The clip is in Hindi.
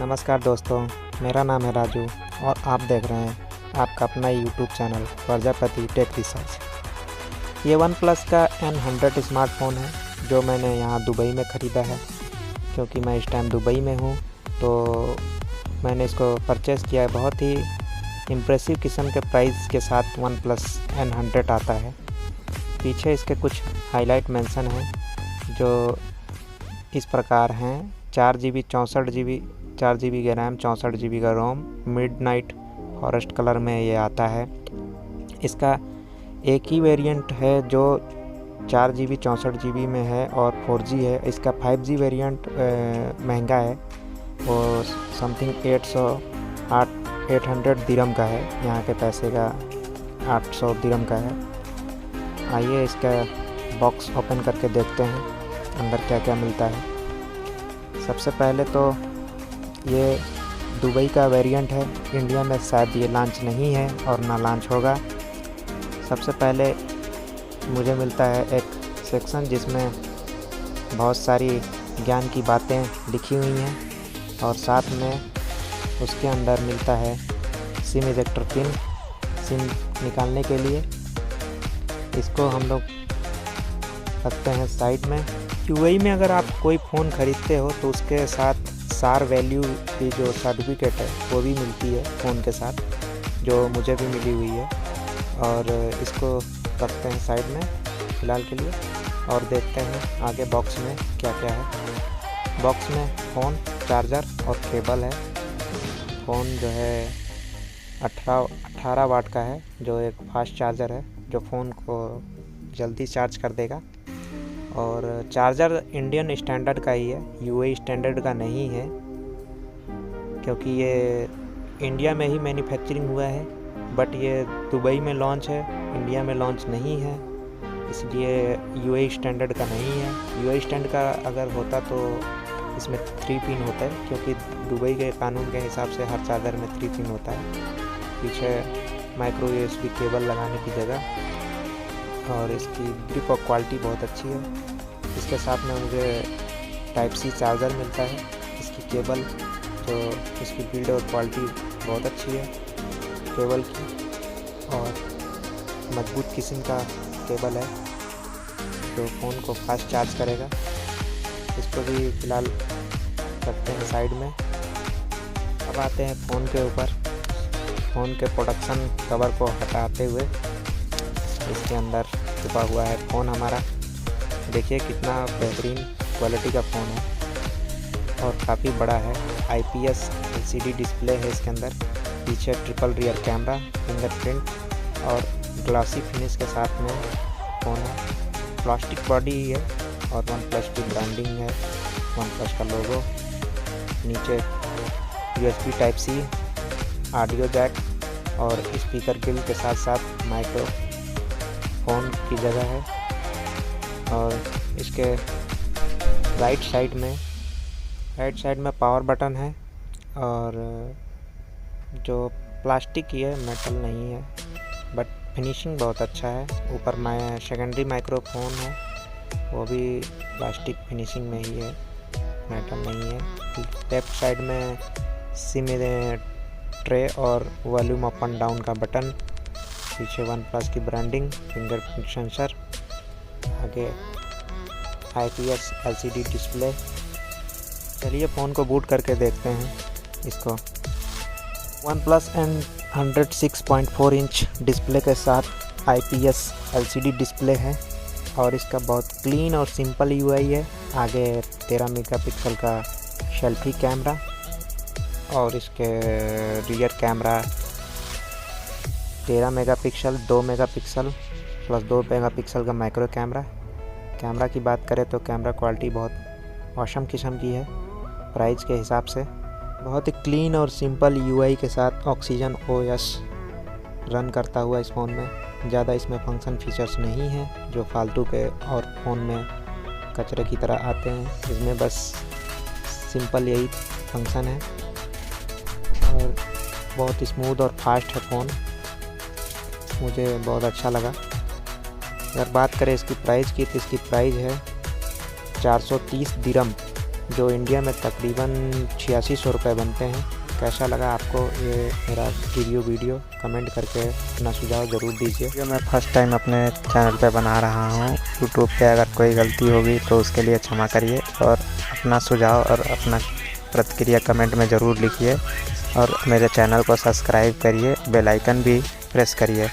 नमस्कार दोस्तों, मेरा नाम है राजू और आप देख रहे हैं आपका अपना YouTube channel Prajapati tech research. ये OnePlus का n100 स्मार्टफ़ोन है जो मैंने यहाँ दुबई में ख़रीदा है। क्योंकि मैं इस टाइम दुबई में हूँ तो मैंने इसको परचेज़ किया है। बहुत ही इम्प्रेसिव किस्म के प्राइस के साथ OnePlus n100 आता है। पीछे इसके कुछ हाईलाइट मेंशन हैं जो इस प्रकार हैं: 4GB 64GB 4GB का रैम, 64GB का रोम, मिडनाइट फॉरेस्ट कलर में ये आता है। इसका एक ही वेरिएंट है जो 4GB 64GB में है और 4G है। इसका 5G वेरिएंट महंगा है, वो समथिंग 800 दिरहम का है। यहाँ के पैसे का 800 दिरहम का है। आइए इसका बॉक्स ओपन करके देखते हैं अंदर क्या क्या मिलता है। सबसे पहले तो ये दुबई का वेरिएंट है। इंडिया में शायद ये लॉन्च नहीं है और ना लॉन्च होगा। सबसे पहले मुझे मिलता है एक सेक्शन जिसमें बहुत सारी ज्ञान की बातें लिखी हुई हैं और साथ में उसके अंदर मिलता है सिम इजेक्टर पिन, सिम निकालने के लिए। इसको हम लोग रखते हैं साइड में। यूएई में अगर आप कोई फ़ोन ख़रीदते हो तो उसके साथ सार वैल्यू की जो सर्टिफिकेट है वो भी मिलती है फ़ोन के साथ, जो मुझे भी मिली हुई है। और इसको रखते हैं साइड में फ़िलहाल के लिए और देखते हैं आगे बॉक्स में क्या क्या है। बॉक्स में फ़ोन, चार्जर और केबल है। फ़ोन जो है 18 वाट का है, जो एक फास्ट चार्जर है जो फ़ोन को जल्दी चार्ज कर देगा। और चार्जर इंडियन स्टैंडर्ड का ही है, यूएई स्टैंडर्ड का नहीं है, क्योंकि ये इंडिया में ही मैन्युफैक्चरिंग हुआ है। बट ये दुबई में लॉन्च है, इंडिया में लॉन्च नहीं है, इसलिए यूएई स्टैंडर्ड का नहीं है। यूएई स्टैंडर्ड का अगर होता तो इसमें 3 पिन होता है, क्योंकि दुबई के कानून के हिसाब से हर चार्जर में 3 पिन होता है। पीछे माइक्रो यूएसबी केबल लगाने की जगह, और इसकी ग्रिप और क्वालिटी बहुत अच्छी है। इसके साथ में मुझे टाइप सी चार्जर मिलता है। इसकी केबल जो इसकी बिल्ड और क्वालिटी बहुत अच्छी है केबल की, और मजबूत किस्म का केबल है जो फ़ोन को फास्ट चार्ज करेगा। इसको भी फ़िलहाल रखते हैं साइड में। अब आते हैं फ़ोन के ऊपर। फ़ोन के प्रोटेक्शन कवर को हटाते हुए इसके अंदर छुपा हुआ है फ़ोन हमारा। देखिए कितना बेहतरीन क्वालिटी का फ़ोन है और काफ़ी बड़ा है। IPS LCD डिस्प्ले है इसके अंदर। पीछे ट्रिपल रियर कैमरा, फिंगरप्रिंट और ग्लासी फिनिश के साथ में फ़ोन है। प्लास्टिक बॉडी ही है और OnePlus की ब्रांडिंग है, OnePlus का लोगो। नीचे USB type C, audio jack और स्पीकर ग्रिल के साथ साथ माइक्रो फ़ोन की जगह है। और इसके राइट साइड में पावर बटन है, और जो प्लास्टिक की है, मेटल नहीं है, बट फिनिशिंग बहुत अच्छा है। ऊपर सेकेंडरी माइक्रोफोन है, वो भी प्लास्टिक फिनिशिंग में ही है, मेटल नहीं है। लेफ्ट साइड में सिम ट्रे और वॉल्यूम अप एंड डाउन का बटन। पीछे OnePlus की ब्रांडिंग, फिंगरप्रिंट सेंसर, आगे IPS LCD डिस्प्ले। चलिए फ़ोन को बूट करके देखते हैं इसको। OnePlus n100 6.4 इंच डिस्प्ले के साथ IPS LCD डिस्प्ले है और इसका बहुत क्लीन और सिंपल UI है। आगे 13 मेगापिक्सल का सेल्फी कैमरा और इसके rear camera 13 megapixel, 2 megapixel plus 2 megapixel का माइक्रो कैमरा। कैमरा की बात करें तो कैमरा क्वालिटी बहुत औसम किस्म की है प्राइस के हिसाब से। बहुत ही क्लीन और सिंपल UI के साथ ऑक्सीजन OS रन करता हुआ इस फ़ोन में। ज़्यादा इसमें फंक्शन फीचर्स नहीं हैं जो फालतू के और फ़ोन में कचरे की तरह आते हैं। इसमें बस सिंपल यही फंक्शन है और बहुत स्मूथ और फास्ट है फ़ोन। मुझे बहुत अच्छा लगा। अगर बात करें इसकी प्राइस की तो इसकी प्राइस है 430 दिरहम जो इंडिया में तकरीबन 8600 रुपये बनते हैं। कैसा लगा आपको ये मेरा वीडियो कमेंट करके अपना सुझाव ज़रूर दीजिए। जो मैं फर्स्ट टाइम अपने चैनल पे बना रहा हूँ यूट्यूब पे, अगर कोई गलती होगी तो उसके लिए क्षमा करिए और अपना सुझाव और अपना प्रतिक्रिया कमेंट में ज़रूर लिखिए और मेरे चैनल को सब्सक्राइब करिए, बेल आइकन भी प्रेस करिए।